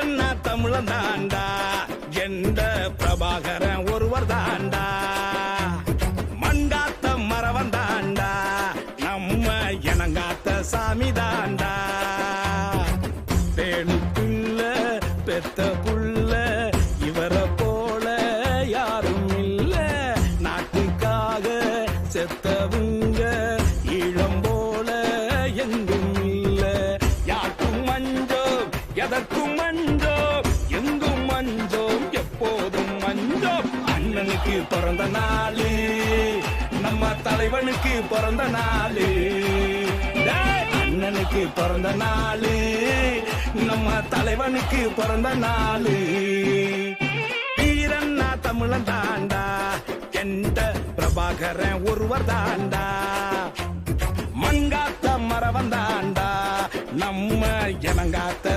வீரன்னா தமிழன் தாண்டா, எந்த பிரபாகரன் ஒருவர் தாண்டா. மண்டாத்த மரவன் தாண்டா, நம்ம இனங்காத்த சாமி தாண்டா. பேணுக்குள்ள பெத்த புள்ள இவரை போல யாரும் இல்ல. நாட்டுக்காக செத்தவங்க ஈழம் போல எங்கும் இல்ல. யாருக்கும் மஞ்சோம் எதற்கும் மஞ்சோம், எங்கும் மஞ்சோம் எப்போதும் மஞ்சோம். அண்ணனுக்கு பிறந்த நாளு, நம்ம தலைவனுக்கு பிறந்த நாளு. அண்ணனுக்கு பிறந்த நாளு, நம்ம தலைவனுக்கு பிறந்த நாளு. வீரன்னா தமிழன் தாண்டா, எந்த பிரபாகரன் ஒருவர் தாண்டா. மங்காத்த மரவன் தாண்டா, நம்ம இனங்காத்த